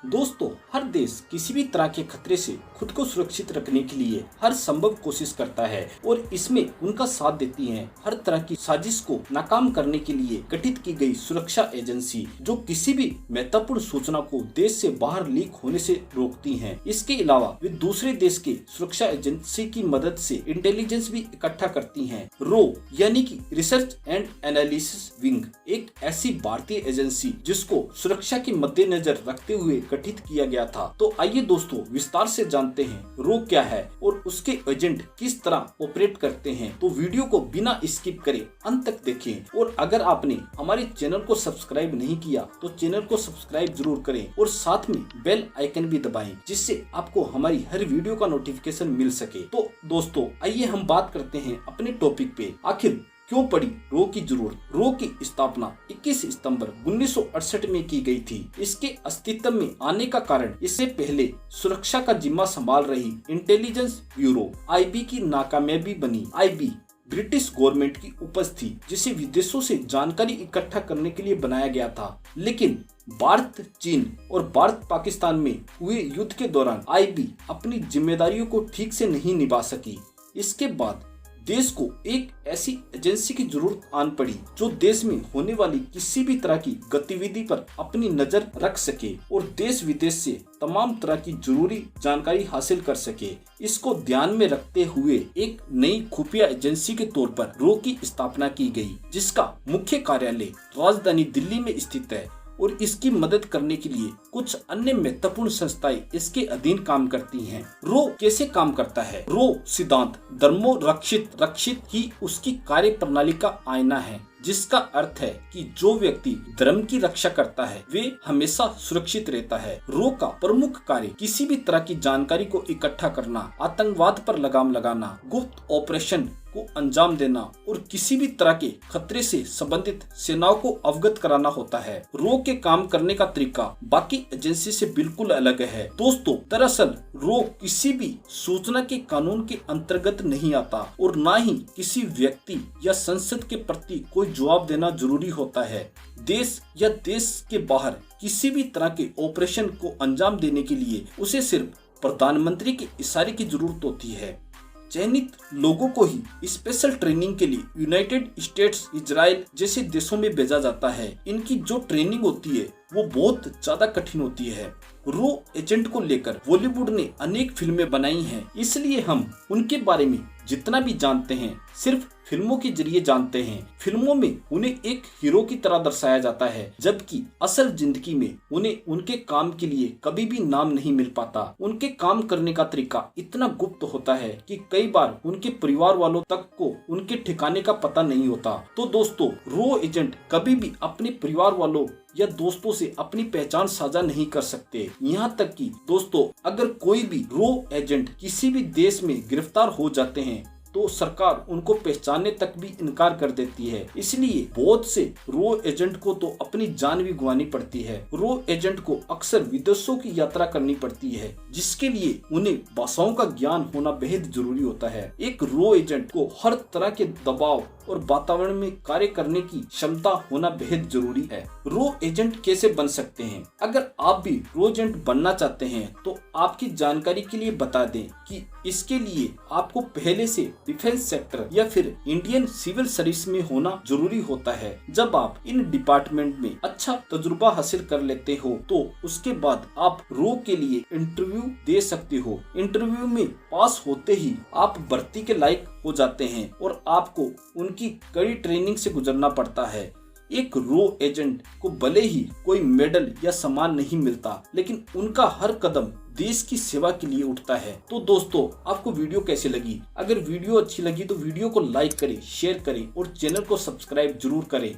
दोस्तों, हर देश किसी भी तरह के खतरे से खुद को सुरक्षित रखने के लिए हर संभव कोशिश करता है और इसमें उनका साथ देती है हर तरह की साजिश को नाकाम करने के लिए गठित की गई सुरक्षा एजेंसी, जो किसी भी महत्वपूर्ण सूचना को देश से बाहर लीक होने से रोकती हैं। इसके अलावा वे दूसरे देश के सुरक्षा एजेंसी की मदद से इंटेलिजेंस भी इकट्ठा करती हैं। रो यानी कि रिसर्च एंड एनालिसिस विंग एक ऐसी भारतीय एजेंसी जिसको सुरक्षा के मद्देनजर रखते हुए गठित किया गया था। तो आइए दोस्तों, विस्तार से जानते हैं रो क्या है और उसके एजेंट किस तरह ऑपरेट करते हैं। तो वीडियो को बिना स्किप करे अंत तक देखें और अगर आपने हमारे चैनल को सब्सक्राइब नहीं किया तो चैनल को सब्सक्राइब जरूर करें और साथ में बेल आइकन भी दबाएं, जिससे आपको हमारी हर वीडियो का नोटिफिकेशन मिल सके। तो दोस्तों, आइए हम बात करते हैं अपने टॉपिक पे, आखिर क्यों पड़ी रो की जरूरत। रो की स्थापना 21 सितंबर 1968 में की गई थी। इसके अस्तित्व में आने का कारण इससे पहले सुरक्षा का जिम्मा संभाल रही इंटेलिजेंस ब्यूरो आईबी की नाकामयाबी बनी। आईबी ब्रिटिश गवर्नमेंट की उपज थी जिसे विदेशों से जानकारी इकट्ठा करने के लिए बनाया गया था, लेकिन भारत, चीन और भारत पाकिस्तान में हुए युद्ध के दौरान आईबी अपनी जिम्मेदारियों को ठीक से नहीं निभा सकी। इसके बाद देश को एक ऐसी एजेंसी की जरूरत आन पड़ी जो देश में होने वाली किसी भी तरह की गतिविधि पर अपनी नजर रख सके और देश विदेश से तमाम तरह की जरूरी जानकारी हासिल कर सके। इसको ध्यान में रखते हुए एक नई खुफिया एजेंसी के तौर पर रो की स्थापना की गई, जिसका मुख्य कार्यालय राजधानी दिल्ली में स्थित है और इसकी मदद करने के लिए कुछ अन्य महत्वपूर्ण संस्थाएं इसके अधीन काम करती हैं। रो कैसे काम करता है? रो सिद्धांत धर्मो रक्षित ही उसकी कार्य प्रणाली का आईना है, जिसका अर्थ है कि जो व्यक्ति धर्म की रक्षा करता है वे हमेशा सुरक्षित रहता है। रो का प्रमुख कार्य किसी भी तरह की जानकारी को इकट्ठा करना, आतंकवाद पर लगाम लगाना, गुप्त ऑपरेशन को अंजाम देना और किसी भी तरह के खतरे से संबंधित सेनाओं को अवगत कराना होता है। रो के काम करने का तरीका बाकी एजेंसी से बिल्कुल अलग है। दोस्तों, दरअसल रो किसी भी सूचना के कानून के अंतर्गत नहीं आता और न ही किसी व्यक्ति या संसद के प्रति कोई जवाब देना जरूरी होता है। देश या देश के बाहर किसी भी तरह के ऑपरेशन को अंजाम देने के लिए उसे सिर्फ प्रधानमंत्री के इशारे की जरूरत होती है। चयनित लोगों को ही स्पेशल ट्रेनिंग के लिए यूनाइटेड स्टेट्स, इजराइल जैसे देशों में भेजा जाता है। इनकी जो ट्रेनिंग होती है वो बहुत ज्यादा कठिन होती है। रो एजेंट को लेकर बॉलीवुड ने अनेक फिल्में बनाई हैं, इसलिए हम उनके बारे में जितना भी जानते हैं सिर्फ फिल्मों के जरिए जानते हैं। फिल्मों में उन्हें एक हीरो की तरह दर्शाया जाता है, जबकि असल जिंदगी में उन्हें उनके काम के लिए कभी भी नाम नहीं मिल पाता। उनके काम करने का तरीका इतना गुप्त होता है कि कई बार उनके परिवार वालों तक को उनके ठिकाने का पता नहीं होता। तो दोस्तों, रो एजेंट कभी भी अपने परिवार वालों या दोस्तों से अपनी पहचान साझा नहीं कर सकते। यहाँ तक कि दोस्तों, अगर कोई भी रो एजेंट किसी भी देश में गिरफ्तार हो जाते हैं तो सरकार उनको पहचानने तक भी इनकार कर देती है। इसलिए बहुत से रो एजेंट को तो अपनी जान भी गंवानी पड़ती है। रो एजेंट को अक्सर विदेशों की यात्रा करनी पड़ती है, जिसके लिए उन्हें भाषाओं का ज्ञान होना बेहद जरूरी होता है। एक रो एजेंट को हर तरह के दबाव और वातावरण में कार्य करने की क्षमता होना बेहद जरूरी है। रो एजेंट कैसे बन सकते हैं? अगर आप भी रो एजेंट बनना चाहते हैं तो आपकी जानकारी के लिए बता दें कि इसके लिए आपको पहले से डिफेंस सेक्टर या फिर इंडियन सिविल सर्विस में होना जरूरी होता है। जब आप इन डिपार्टमेंट में अच्छा तजुर्बा हासिल कर लेते हो तो उसके बाद आप रो के लिए इंटरव्यू दे सकते हो। इंटरव्यू में पास होते ही आप भर्ती के लायक हो जाते हैं और आपको उनकी कड़ी ट्रेनिंग से गुजरना पड़ता है। एक रो एजेंट को भले ही कोई मेडल या सम्मान नहीं मिलता, लेकिन उनका हर कदम देश की सेवा के लिए उठता है। तो दोस्तों, आपको वीडियो कैसे लगी? अगर वीडियो अच्छी लगी तो वीडियो को लाइक करें, शेयर करें और चैनल को सब्सक्राइब जरूर करें।